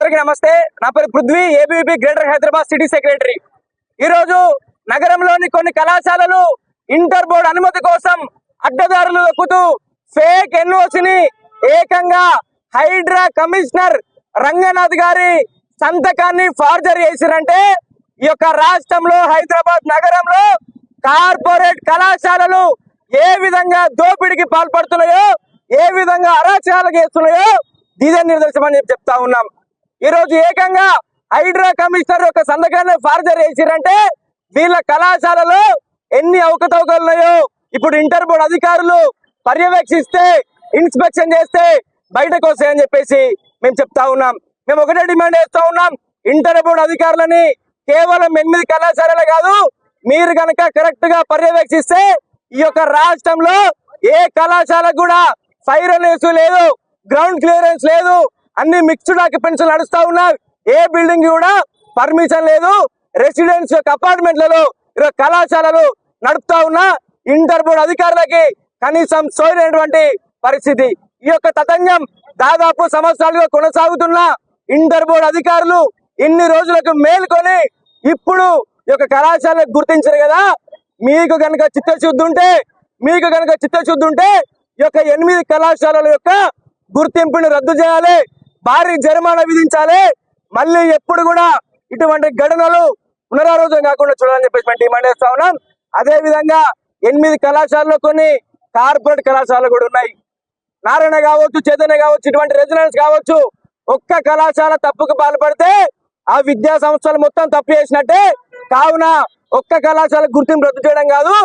నమస్తే, నా పేరు Prithvi, ABVP greater Hyderabad city secretary. ఈ రోజు నగరంలోని కొన్ని కళాశాలలు ఇంటర్ బోర్డు అనుమతి కోసం అడ్డదారులు వెక్కుతూ ఫేక్ ఎన్ఓసిని ఏకంగా హైడ్రా కమిషనర్ రంగనాథ్ గారి సంతకాన్ని ఫార్జరీ చేసిరంటే ఈ యొక్క రాష్ట్రంలో హైదరాబాద్ నగరంలో కార్పొరేట్ కళాశాలలు ఏ విధంగా దోపిడీకి పాల్పడుతున్నాయో, ఏ విధంగా అరాచకాలు చేస్తున్నాయో ఇదే నిదర్శనమని చెప్తా ఉన్నాం. ఈ రోజు ఏకంగా హైడ్రా కమిషనర్ యొక్క సంతకాన్ని ఫార్జరీ చేసిరంటే వీళ్ళ కళాశాలలో ఎన్ని అవకతవకలు ఉన్నాయో ఇప్పుడు ఇంటర్ బోర్డు అధికారులు పర్యవేక్షిస్తే, ఇన్స్పెక్షన్ చేస్తే బయటకు వస్తాయని చెప్పేసి మేము చెప్తా ఉన్నాం. మేము ఒకటే డిమాండ్ చేస్తా ఉన్నాం, ఇంటర్ బోర్డు అధికారులని కేవలం 8 కళాశాలలే కాదు, మీరు కనుక కరెక్ట్ గా పర్యవేక్షిస్తే ఈ యొక్క రాష్ట్రంలో ఏ కళాశాలకు కూడా ఫైర్ అనేసి లేదు, గ్రౌండ్ క్లియరెన్స్ లేదు, అన్ని మిక్స్డ్ ఆక్యుపెన్సీ నడుస్తా ఉన్నాయి. ఏ బిల్డింగ్ కూడా పర్మిషన్ లేదు. రెసిడెన్స్ అపార్ట్మెంట్లలో కళాశాలలు నడుపుతా ఉన్న ఇంటర్ బోర్డు అధికారులకి కనీసం సోయనటువంటి పరిస్థితి. ఈ యొక్క తతంగం దాదాపు సంవత్సరాలుగా కొనసాగుతున్న ఇంటర్ బోర్డు అధికారులు ఇన్ని రోజులకు మేల్కొని ఇప్పుడు ఈ యొక్క కళాశాలకు గుర్తించారు కదా. మీకు కనుక చిత్తశుద్ధి ఉంటే ఈ యొక్క 8 కళాశాలల యొక్క గుర్తింపుని రద్దు చేయాలి, భారీ జరిమానా విధించాలి. మళ్ళీ ఎప్పుడు కూడా ఇటువంటి ఘటనలు పునరావృతం కాకుండా చూడాలని చెప్పేసి డిమాండ్ చేస్తా ఉన్నాం. అదే విధంగా 8 కళాశాలలో కొన్ని కార్పొరేట్ కళాశాలలు కూడా ఉన్నాయి. నారాయణ కావచ్చు, చైతన్య కావచ్చు, ఇటువంటి రెసిడెన్స్ కావచ్చు. ఒక్క కళాశాల తప్పుకు పాల్పడితే ఆ విద్యా సంస్థలు మొత్తం తప్పు చేసినట్టే. కావున ఒక్క కళాశాల గుర్తింపు రద్దు చేయడం కాదు,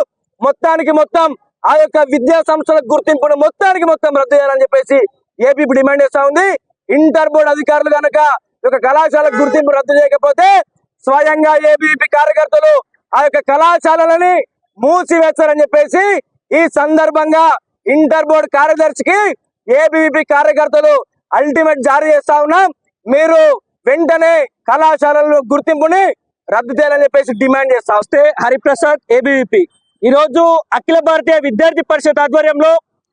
మొత్తం ఆ యొక్క విద్యా సంస్థల గుర్తింపును మొత్తం రద్దు చేయాలని చెప్పేసి ఏపీ డిమాండ్ చేస్తా ఉంది. ఇంటర్ బోర్డు అధికారులు కనుక ఒక కళాశాల గుర్తింపు రద్దు చేయకపోతే స్వయంగా ఏబీవీపీ కార్యకర్తలు ఆ యొక్క కళాశాలని మూసివేస్తారని చెప్పేసి ఈ సందర్భంగా ఇంటర్ బోర్డు కార్యదర్శికి ఏబీవీపీ కార్యకర్తలు అల్టిమేట్ జారీ చేస్తా ఉన్నాం. మీరు వెంటనే కళాశాలల గుర్తింపుని రద్దు చేయాలని చెప్పేసి డిమాండ్ చేస్తా. వస్తే హరిప్రసాద్, ఏబీవీపీ. ఈ రోజు అఖిల భారతీయ విద్యార్థి పరిషత్ ఆధ్వర్యంలో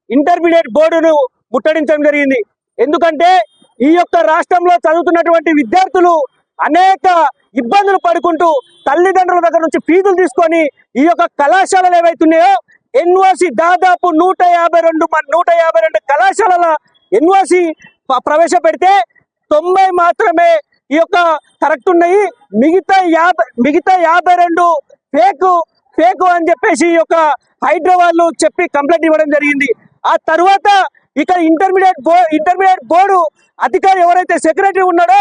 ఇంటర్మీడియట్ బోర్డును ముట్టడించడం జరిగింది. ఎందుకంటే ఈ యొక్క రాష్ట్రంలో చదువుతున్నటువంటి విద్యార్థులు అనేక ఇబ్బందులు పడుకుంటూ తల్లిదండ్రుల దగ్గర నుంచి ఫీజులు తీసుకొని ఈ యొక్క కళాశాలలు ఏవైతున్నాయో ఎన్ఓసి దాదాపు 152 కళాశాలల ఎన్ఓసి ప్రవేశపెడితే 90 మాత్రమే ఈ యొక్క కరెక్ట్ ఉన్నాయి. మిగతా 52 ఫేక్ అని చెప్పేసి ఈ యొక్క హైదరాబాద్ చెప్పి కంప్లైంట్ ఇవ్వడం జరిగింది. ఆ తర్వాత ఇక్కడ ఇంటర్మీడియట్ బోర్డు అధికారి ఎవరైతే సెక్రటరీ ఉన్నాడో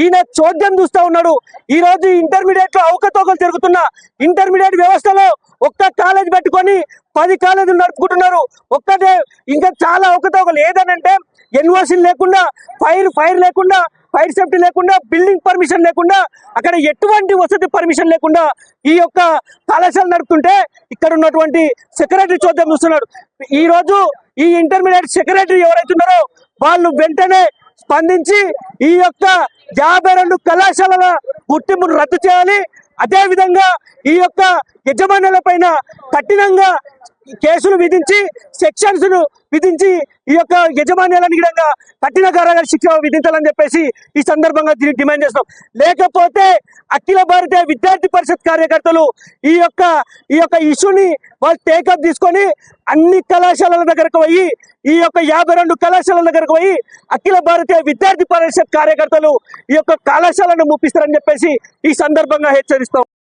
ఈయన చోద్యం చూస్తా ఉన్నాడు. ఈ రోజు ఇంటర్మీడియట్ లో అవకతవకలు జరుగుతున్న ఇంటర్మీడియట్ వ్యవస్థలో ఒక్క కాలేజ్ పెట్టుకొని 10 కాలేజీలు నడుపుకుంటున్నారు. ఒక్కటే ఇంకా చాలా అవకతవకలు. ఏదనంటే ఎన్ఓసి లేకుండా, ఫైర్ లేకుండా, ఫైర్ సేఫ్టీ లేకుండా, బిల్డింగ్ పర్మిషన్ లేకుండా, అక్కడ ఎటువంటి వసతి పర్మిషన్ లేకుండా ఈ యొక్క కళాశాల నడుపుతుంటే ఇక్కడ ఉన్నటువంటి సెక్రటరీ చోద్యం చూస్తున్నాడు. ఈ రోజు ఈ ఇంటర్మీడియట్ సెక్రటరీ ఎవరైతే ఉన్నారో వాళ్ళు వెంటనే స్పందించి ఈ యొక్క 52 కళాశాలల గుర్తింపును రద్దు చేయాలి. అదే విధంగా ఈ యొక్క యజమానుల పైన కఠినంగా కేసులు విధించి, సెక్షన్స్ విధించి ఈ యొక్క యజమాన్యాలను కఠిన కారాగార శిక్ష విధించాలని చెప్పేసి ఈ సందర్భంగా డిమాండ్ చేస్తున్నాం. లేకపోతే అఖిల భారతీయ విద్యార్థి పరిషత్ కార్యకర్తలు ఈ యొక్క ఇష్యూని వాళ్ళు టేకప్ తీసుకొని అన్ని కళాశాలల దగ్గరకు పోయి, ఈ యొక్క 52 కళాశాలల దగ్గరకు పోయి అఖిల భారతీయ విద్యార్థి పరిషత్ కార్యకర్తలు ఈ యొక్క కళాశాలను ముప్పిస్తారని చెప్పేసి ఈ సందర్భంగా హెచ్చరిస్తాం.